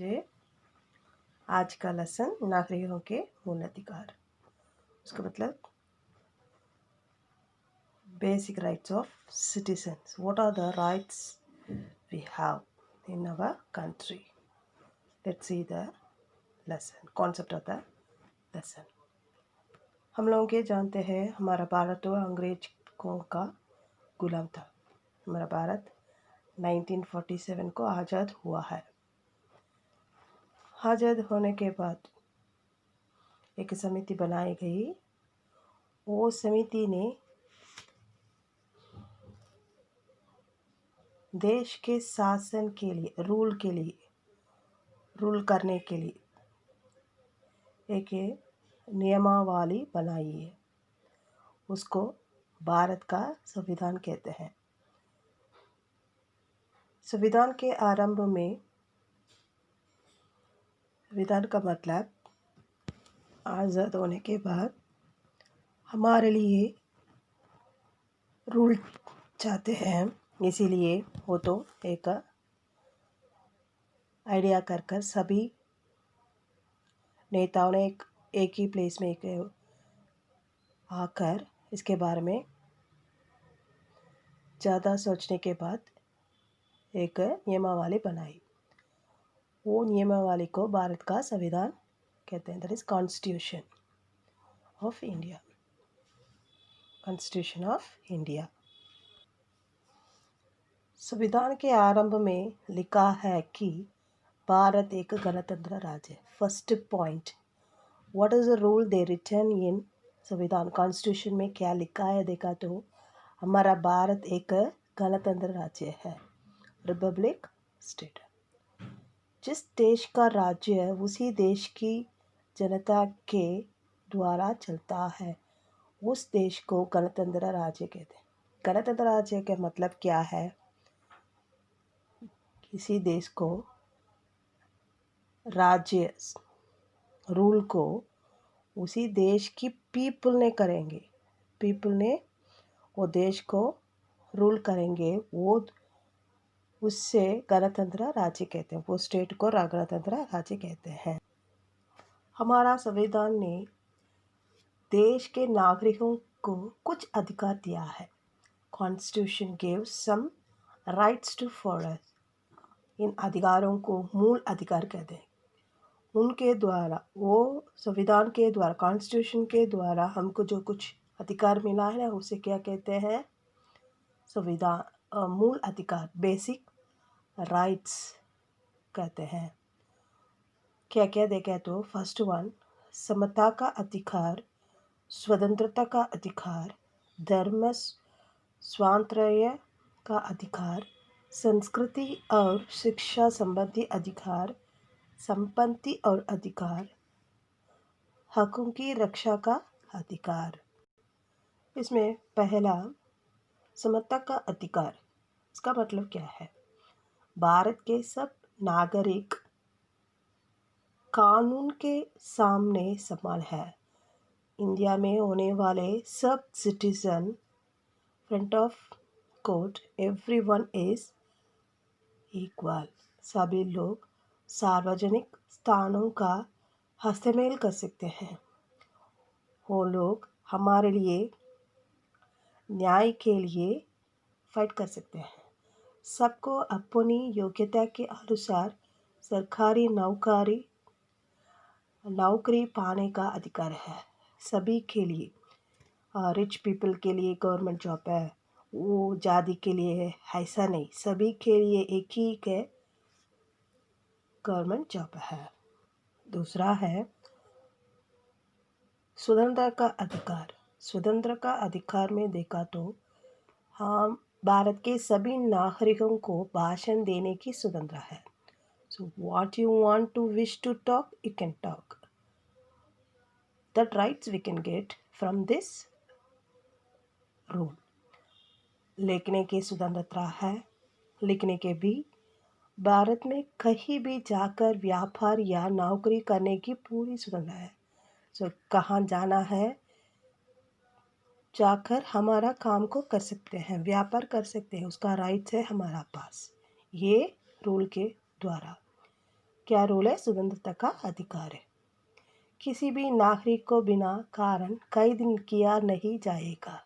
बच्चे, आज का लेसन नागरिकों के मूल अधिकार। उसका मतलब basic rights of citizens. What are the rights we have in our country? Let's see the lesson, concept of the lesson. हम लोग ये जानते हैं हमारा भारत तो अंग्रेजों का गुलाम था। हमारा भारत 1947 को आज़ाद हुआ है। आज़ाद होने के बाद एक समिति बनाई गई। वो समिति ने देश के शासन के लिए, रूल करने के लिए एक नियमावली बनाई है। उसको भारत का संविधान कहते हैं। संविधान के आरंभ में, संविधान का मतलब आज़ाद होने के बाद हमारे लिए रूल चाहते हैं, इसीलिए वो तो एक आइडिया कर सभी नेताओं ने एक ही प्लेस में आकर इसके बारे में ज़्यादा सोचने के बाद एक नियमावली बनाई। वो नियमावली को भारत का संविधान कहते हैं। That is constitution of India. Constitution of India. संविधान के आरंभ में लिखा है कि भारत एक गणतंत्र राज्य है। First point, what is the rule they written in संविधान? कॉन्स्टिट्यूशन में क्या लिखा है देखा तो हमारा भारत एक गणतंत्र राज्य है, रिपब्लिक स्टेट। जिस देश का राज्य है उसी देश की जनता के द्वारा चलता है, उस देश को गणतंत्र राज्य कहते हैं। गणतंत्र राज्य का मतलब क्या है? किसी देश को राज्य, रूल को उसी देश की पीपल ने करेंगे। पीपल ने वो देश को रूल करेंगे, वो उससे गणतंत्र राज्य कहते हैं। वो स्टेट को गणतंत्र राज्य कहते हैं। हमारा संविधान ने देश के नागरिकों को कुछ अधिकार दिया है। Constitution gives some rights to forest. इन अधिकारों को मूल अधिकार कहते हैं। उनके द्वारा, वो संविधान के द्वारा, कॉन्स्टिट्यूशन के द्वारा हमको जो कुछ अधिकार मिला है ना, उसे क्या कहते हैं? संविधान, मूल अधिकार, बेसिक राइट्स कहते हैं। क्या क्या देखें तो फर्स्ट वन, समता का अधिकार, स्वतंत्रता का अधिकार, धर्म स्वातंत्र्य का अधिकार, संस्कृति और शिक्षा संबंधी अधिकार, संपत्ति और अधिकार, हकों की रक्षा का अधिकार। इसमें पहला समता का अधिकार, इसका मतलब क्या है? भारत के सब नागरिक कानून के सामने समान है। इंडिया में होने वाले सब citizen front of court, everyone is equal. सभी लोग सार्वजनिक स्थानों का इस्तेमाल कर सकते हैं। वो लोग हमारे लिए न्याय के लिए फाइट कर सकते हैं। सबको अपनी योग्यता के अनुसार सरकारी नौकरी पाने का अधिकार है। सभी के लिए, रिच पीपल के लिए गवर्नमेंट जॉब है, वो जाति के लिए है, ऐसा नहीं, सभी के लिए एक ही के गवर्नमेंट जॉब है। दूसरा है स्वतंत्रता का अधिकार। स्वतंत्र का अधिकार में देखा तो हम भारत के सभी नागरिकों को भाषण देने की स्वतंत्रता है। So what you want to wish to talk, you can talk. That rights we can get from this rule. लिखने की स्वतंत्रता है। लिखने के भी भारत में कहीं भी जाकर व्यापार या नौकरी करने की पूरी स्वतंत्रता है। सो कहाँ जाना है, जाकर हमारा काम को कर सकते हैं, व्यापार कर सकते हैं, उसका राइट्स है हमारा पास, ये रूल के द्वारा। क्या रूल है? स्वतंत्रता का अधिकार है। किसी भी नागरिक को बिना कारण कैद किया नहीं जाएगा।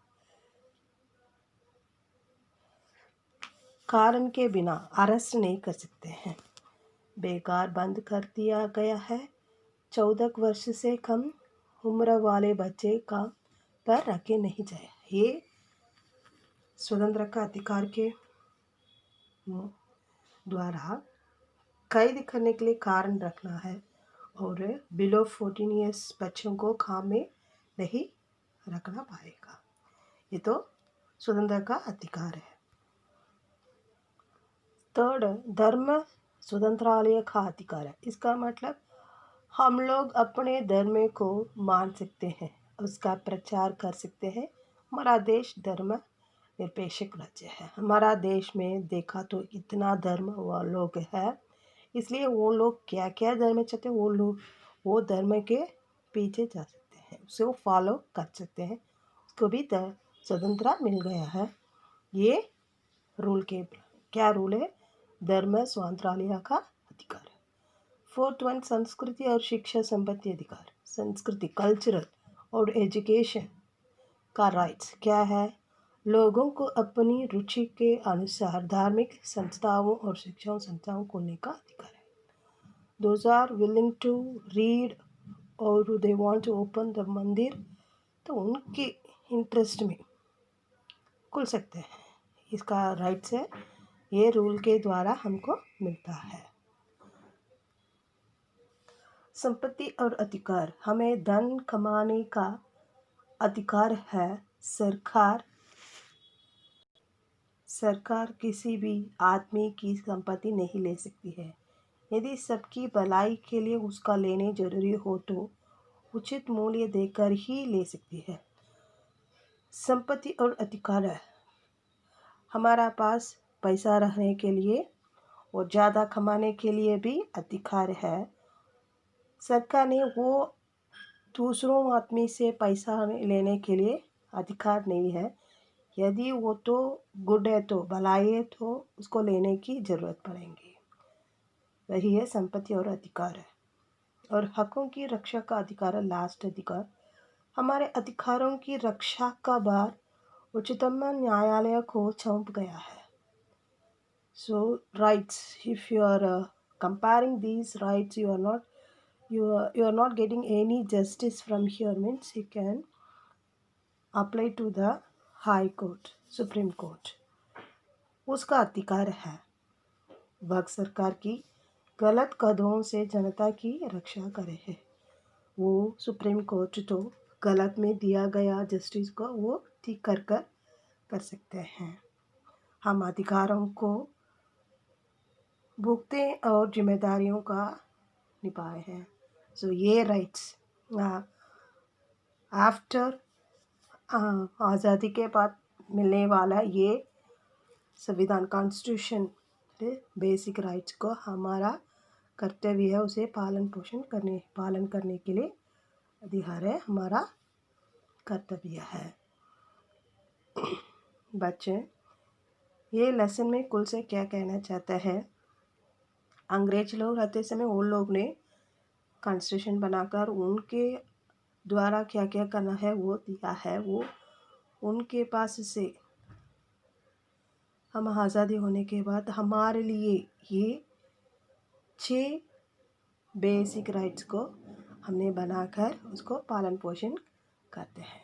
कारण के बिना अरेस्ट नहीं कर सकते हैं। बेकार बंद कर दिया गया है। 14 वर्ष से कम उम्र वाले बच्चे का पर रखे नहीं जाए। ये स्वतंत्र का अधिकार के द्वारा कैद करने के लिए कारण रखना है और बिलो 14 ईयर्स बच्चों को काम में नहीं रखना पाएगा। ये तो स्वतंत्र का अधिकार है। थर्ड, धर्म स्वतंत्रालय का अधिकार है। इसका मतलब हम लोग अपने धर्म को मान सकते हैं, उसका प्रचार कर सकते हैं। हमारा देश धर्म निरपेक्ष राज्य है। हमारा देश में देखा तो इतना धर्म वो लोग है, इसलिए वो लोग क्या क्या धर्म चाहते हैं वो लोग वो धर्म के पीछे जा सकते हैं, उसे वो फॉलो कर सकते हैं। उसको भी स्वतंत्रता मिल गया है। ये रूल के क्या रूल है? धर्म स्वतंत्रालय का अधिकार है। फोर्थ वन, संस्कृति और शिक्षा संपत्ति अधिकार। संस्कृति, कल्चरल और एजुकेशन का राइट्स क्या है? लोगों को अपनी रुचि के अनुसार धार्मिक संस्थाओं और शिक्षा संस्थाओं खोलने का अधिकार है। Those are willing to read or they want to open the मंदिर, तो उनके इंटरेस्ट में खुल सकते हैं। इसका राइट्स है। ये रूल के द्वारा हमको मिलता है। संपत्ति और अधिकार, हमें धन कमाने का अधिकार है। सरकार किसी भी आदमी की संपत्ति नहीं ले सकती है। यदि सबकी भलाई के लिए उसका लेने जरूरी हो तो उचित मूल्य देकर ही ले सकती है। संपत्ति और अधिकार है। हमारा पास पैसा रहने के लिए और ज़्यादा कमाने के लिए भी अधिकार है। सरकार ने वो दूसरों आदमी से पैसा लेने के लिए अधिकार नहीं है। यदि वो तो गुड है, तो भलाई है, तो उसको लेने की ज़रूरत पड़ेगी। वही है संपत्ति और अधिकार है। और हकों की रक्षा का अधिकार है लास्ट अधिकार। हमारे अधिकारों की रक्षा का भार उच्चतम न्यायालय को सौंप गया है। So rights, if you are comparing these rights, you are not getting any justice from here, means you can apply to the high court, supreme court। उसका अधिकार है वह सरकार की गलत कदमों से जनता की रक्षा करे है। वो सुप्रीम कोर्ट तो गलत में दिया गया जस्टिस को वो ठीक कर सकते हैं। हम अधिकारों को भुगते और जिम्मेदारियों का निभाए हैं। सो ये राइट्स आफ्टर आज़ादी के बाद मिलने वाला ये संविधान, कॉन्स्टिट्यूशन बेसिक राइट्स को हमारा कर्तव्य है, उसे पालन करने के लिए अधिकार है, हमारा कर्तव्य है। बच्चे, ये लेसन में कुल से क्या कहना चाहता है? अंग्रेज लोग रहते समय उन लोग ने कॉन्स्टिट्यूशन बनाकर उनके द्वारा क्या क्या करना है वो दिया है। वो उनके पास से हम आज़ादी होने के बाद हमारे लिए ये 6 बेसिक राइट्स को हमने बनाकर उसको पालन पोषण करते हैं।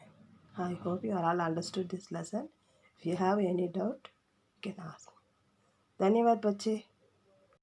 I hope you are all understood this lesson. If you have any doubt you can ask. धन्यवाद बच्चे।